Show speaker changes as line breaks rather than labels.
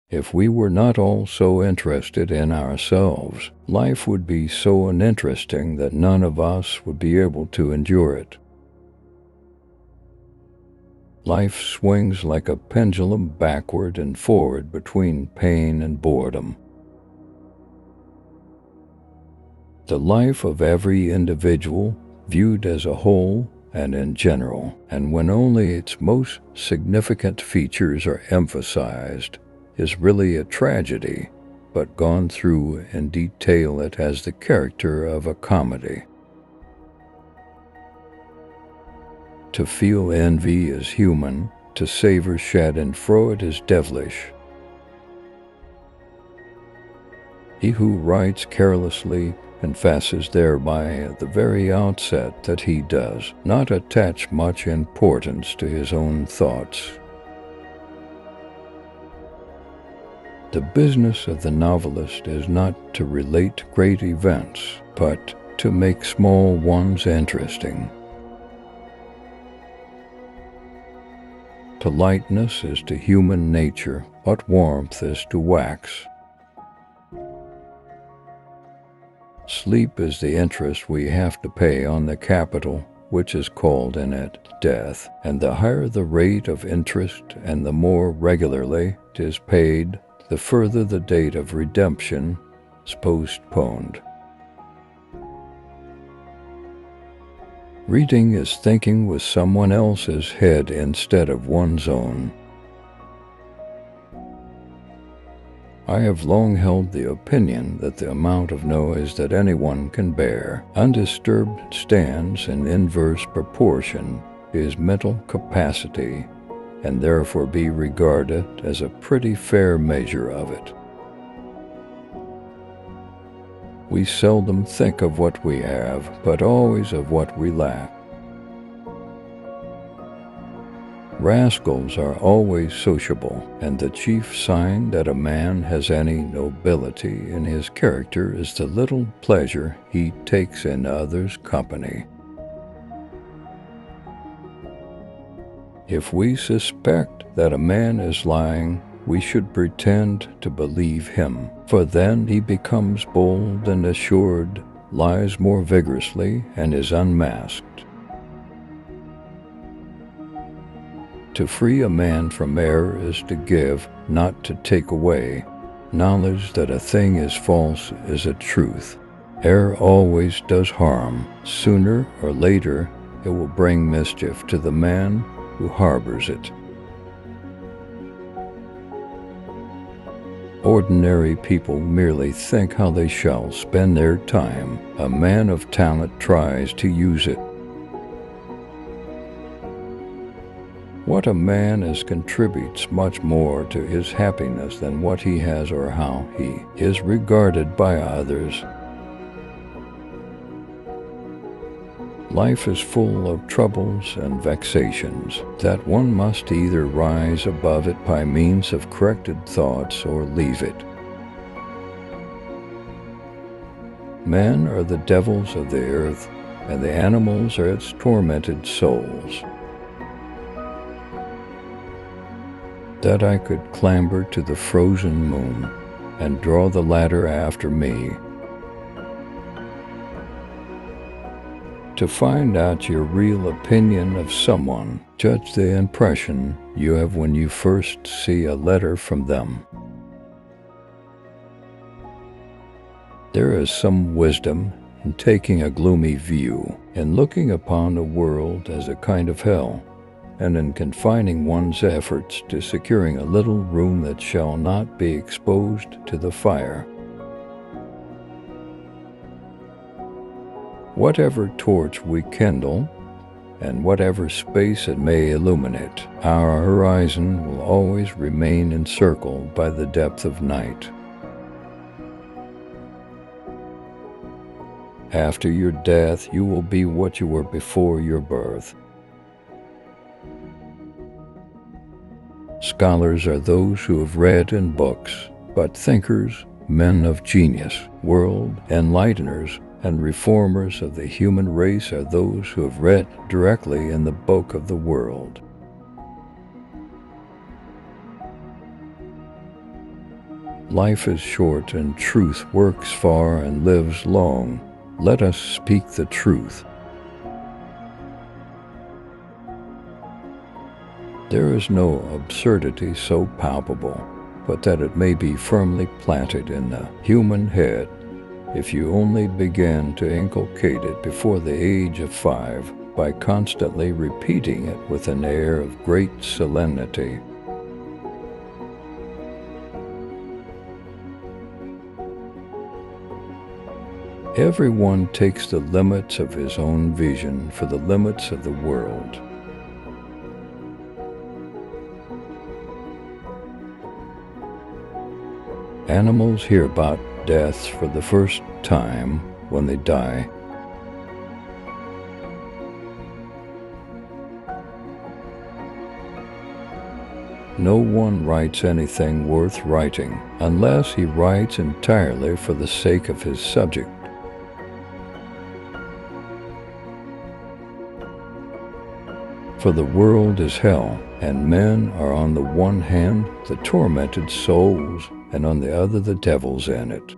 If we were not all so interested in ourselves, life would be so uninteresting that none of us would be able to endure it. Life swings like a pendulum backward and forward between pain and boredom. The life of every individual, viewed as a whole and in general, and when only its most significant features are emphasized, is really a tragedy, but gone through in detail it has the character of a comedy. To feel envy is human, to savor schadenfreude is devilish. He who writes carelessly confesses thereby at the very outset that he does not attach much importance to his own thoughts. The business of the novelist is not to relate great events, but to make small ones interesting. Politeness is to human nature what warmth is to wax. Sleep is the interest we have to pay on the capital, which is called in it death, and the higher the rate of interest and the more regularly it is paid, the further the date of redemption is postponed. Reading is thinking with someone else's head instead of one's own. I have long held the opinion that the amount of noise that anyone can bear, undisturbed, stands in inverse proportion to his mental capacity, and therefore be regarded as a pretty fair measure of it. We seldom think of what we have, but always of what we lack. Rascals are always sociable, and the chief sign that a man has any nobility in his character is the little pleasure he takes in others' company. If we suspect that a man is lying, we should pretend to believe him, for then he becomes bold and assured, lies more vigorously, and is unmasked. To free a man from error is to give, not to take away. Knowledge that a thing is false is a truth. Error always does harm. Sooner or later, it will bring mischief to the man who harbors it. Ordinary people merely think how they shall spend their time. A man of talent tries to use it. What a man is contributes much more to his happiness than what he has or how he is regarded by others. Life is full of troubles and vexations, that one must either rise above it by means of corrected thoughts or leave it. Men are the devils of the earth, and the animals are its tormented souls. That I could clamber to the frozen moon, and draw the ladder after me. To find out your real opinion of someone, judge the impression you have when you first see a letter from them. There is some wisdom in taking a gloomy view, in looking upon the world as a kind of hell, and in confining one's efforts to securing a little room that shall not be exposed to the fire. Whatever torch we kindle, and whatever space it may illuminate, our horizon will always remain encircled by the depth of night. After your death, you will be what you were before your birth. Scholars are those who have read in books, but thinkers, men of genius, world enlighteners, and reformers of the human race are those who have read directly in the book of the world. Life is short, and truth works far and lives long. Let us speak the truth. There is no absurdity so palpable, but that it may be firmly planted in the human head if you only begin to inculcate it before the age of 5 by constantly repeating it with an air of great solemnity. Everyone takes the limits of his own vision for the limits of the world. Animals hear about death for the first time when they die. No one writes anything worth writing unless he writes entirely for the sake of his subject. For the world is hell, and men are on the one hand the tormented souls, and on the other the devils in it.